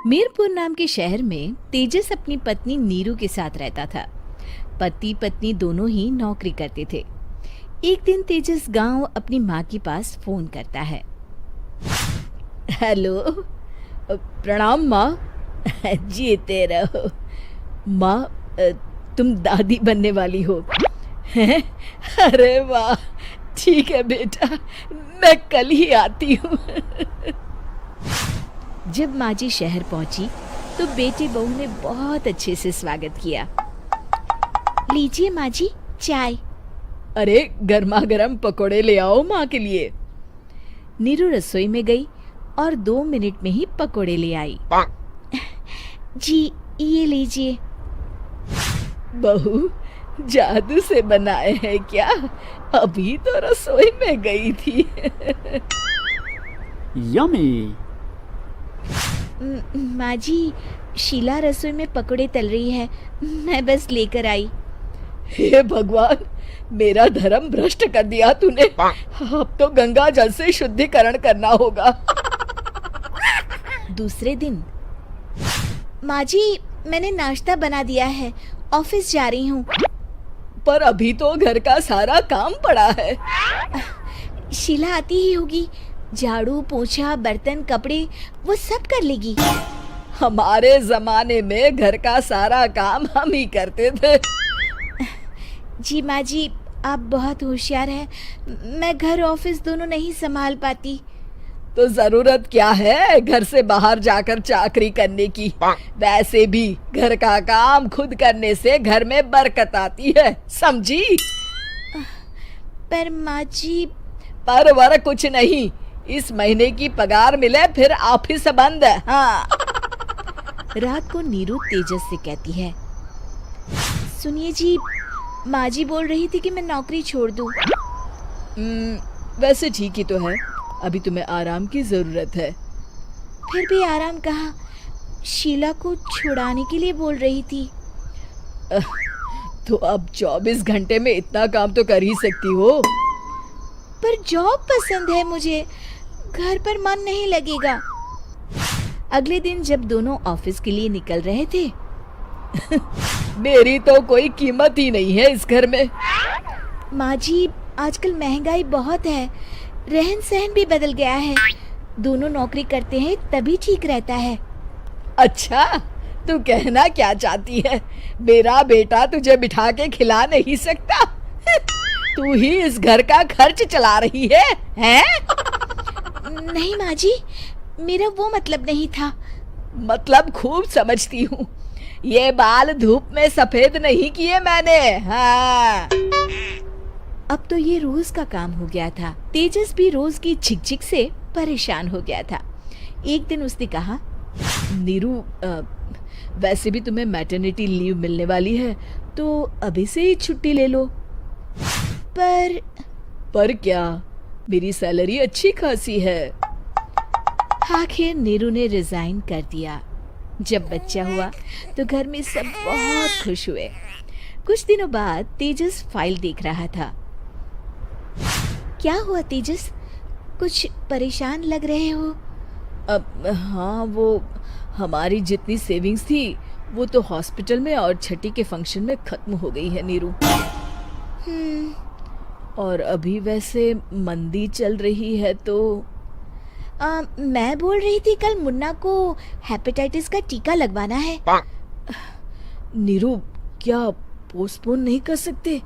मीरपुर नाम के शहर में तेजस अपनी पत्नी नीरू के साथ रहता था। पति पत्नी दोनों ही नौकरी करते थे। एक दिन तेजस गांव अपनी माँ के पास फोन करता है। हेलो, प्रणाम माँ। जीते रहो माँ, तुम दादी बनने वाली हो हैं? अरे वाह, ठीक है बेटा, मैं कल ही आती हूँ। जब माँ जी शहर पहुंची तो बेटी बहू ने बहुत अच्छे से स्वागत किया। लीजिए माँ जी, चाय। अरे गर्मा गर्म पकोड़े ले आओ माँ के लिए। नीरू रसोई में गई और 2 मिनट में ही पकोड़े ले आई। जी ये लीजिए। बहू जादू से बनाए हैं क्या? अभी तो रसोई में गई थी। यम्मी। माँ जी, शीला रसोई में पकोड़े तल रही है, मैं बस लेकर आई। हे भगवान, मेरा धर्म भ्रष्ट कर दिया तूने। अब तो गंगा जल से शुद्धिकरण करना होगा। दूसरे दिन, माँ जी मैंने नाश्ता बना दिया है, ऑफिस जा रही हूँ। पर अभी तो घर का सारा काम पड़ा है। शीला आती ही होगी, झाड़ू पोछा बर्तन कपड़े वो सब कर लेगी। हमारे जमाने में घर का सारा काम हम ही करते थे। जी माँ जी, आप बहुत होशियार हैं, मैं घर ऑफिस दोनों नहीं संभाल पाती। तो जरूरत क्या है घर से बाहर जाकर चाकरी करने की? वैसे भी घर का काम खुद करने से घर में बरकत आती है, समझी? पर माँ जी। पर वर कुछ नहीं, इस महीने की पगार मिले फिर ऑफिस बंद। हाँ। रात को नीरू तेजस से कहती है, सुनिए जी, माँ जी बोल रही थी कि मैं नौकरी छोड़ दूं। वैसे ठीक ही तो है, अभी तुम्हें आराम की जरूरत है। फिर भी आराम कहाँ, शीला को छुड़ाने के लिए बोल रही थी। तो अब 24 घंटे में इतना काम तो कर ही सकती हो। पर जॉब पसंद है मुझे, घर पर मन नहीं लगेगा। अगले दिन जब दोनों ऑफिस के लिए निकल रहे थे, मेरी तो कोई कीमत ही नहीं है इस घर में। माँ जी, आजकल महंगाई बहुत है, रहन सहन भी बदल गया है, दोनों नौकरी करते हैं तभी ठीक रहता है। अच्छा, तू कहना क्या चाहती है? मेरा बेटा तुझे बिठा के खिला नहीं सकता? तू ही इस घर का खर्च चला रही है, हैं? नहीं माँ जी, मेरा वो मतलब नहीं था। मतलब खूब समझती हूँ, ये बाल धूप में सफेद नहीं किए मैंने। हाँ। अब तो ये रोज का काम हो गया था। तेजस भी रोज की झिकझिक से परेशान हो गया था। एक दिन उसने कहा, नीरू, वैसे भी तुम्हें मैटरनिटी लीव मिलने वाली है, तो अभी से ही छुट्टी ले लो। पर क्या, मेरी सैलरी अच्छी खासी है। आखिर नीरू ने रिजाइन कर दिया। जब बच्चा हुआ तो घर में सब बहुत खुश हुए। कुछ दिनों बाद तेजस फाइल देख रहा था। क्या हुआ तेजस, कुछ परेशान लग रहे हो? हाँ, वो हमारी जितनी सेविंग्स थी वो तो हॉस्पिटल में और छठी के फंक्शन में खत्म हो गई है नीरू। और अभी वैसे मंदी चल रही है तो मैं बोल रही थी कल मुन्ना को हेपेटाइटिस का टीका लगवाना है। नीरू, क्या पोस्टपोन नहीं कर सकते?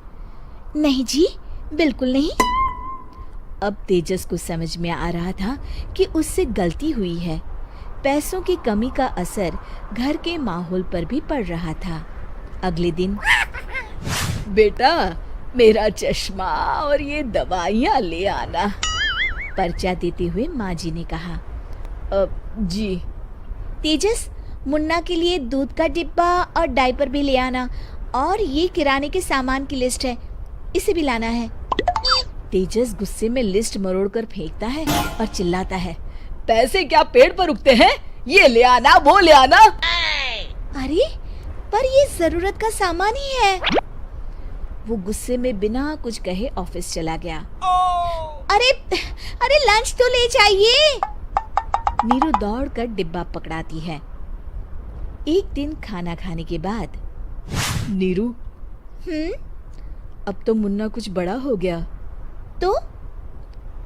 नहीं जी, बिल्कुल नहीं। अब तेजस को समझ में आ रहा था कि उससे गलती हुई है। पैसों की कमी का असर घर के माहौल पर भी पड़ रहा था। अगले दिन, बेटा मेरा चश्मा और ये दवाइयाँ ले आना, पर्चा देते हुए माँ जी ने कहा। जी। तेजस, मुन्ना के लिए दूध का डिब्बा और डायपर भी ले आना, और ये किराने के सामान की लिस्ट है, इसे भी लाना है। तेजस गुस्से में लिस्ट मरोड़कर फेंकता है और चिल्लाता है, पैसे क्या पेड़ पर उगते हैं? ये ले आना, वो ले आना। अरे पर ये जरूरत का सामान ही है। वो गुस्से में बिना कुछ कहे ऑफिस चला गया। अरे लंच तो ले जाइए। नीरू दौड़कर डिब्बा पकड़ाती है। एक दिन खाना खाने के बाद, नीरू, अब तो मुन्ना कुछ बड़ा हो गया, तो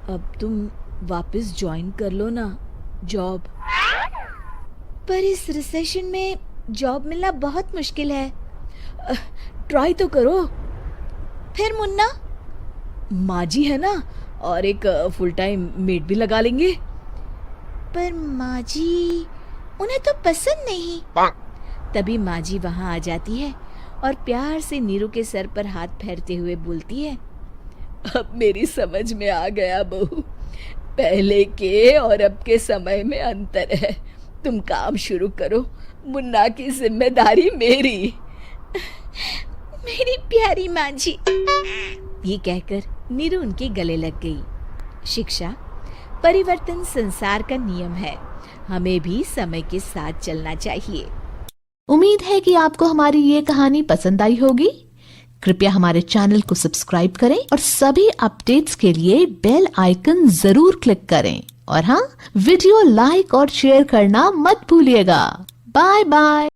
अब तुम वापस ज्वाइन कर लो ना जॉब। पर इस रिसेशन में जॉब मिलना बहुत मुश्किल है। ट्राई तो करो। फिर मुन्ना? माँ जी है ना, और एक फुल टाइम मेड भी लगा लेंगे। पर माँ जी, उन्हें तो पसंद नहीं। तभी माँ जी वहाँ आ जाती है और प्यार से नीरू के सर पर हाथ फेरते हुए बोलती है, अब मेरी समझ में आ गया बहू, पहले के और अब के समय में अंतर है। तुम काम शुरू करो, मुन्ना की जिम्मेदारी मेरी। मेरी प्यारी माँ जी। ये कहकर नीरू उनके गले लग गई। शिक्षा, परिवर्तन संसार का नियम है, हमें भी समय के साथ चलना चाहिए। उम्मीद है कि आपको हमारी ये कहानी पसंद आई होगी। कृपया हमारे चैनल को सब्सक्राइब करें और सभी अपडेट्स के लिए बेल आइकन जरूर क्लिक करें। और हाँ, वीडियो लाइक और शेयर करना मत भूलिएगा। Bye bye.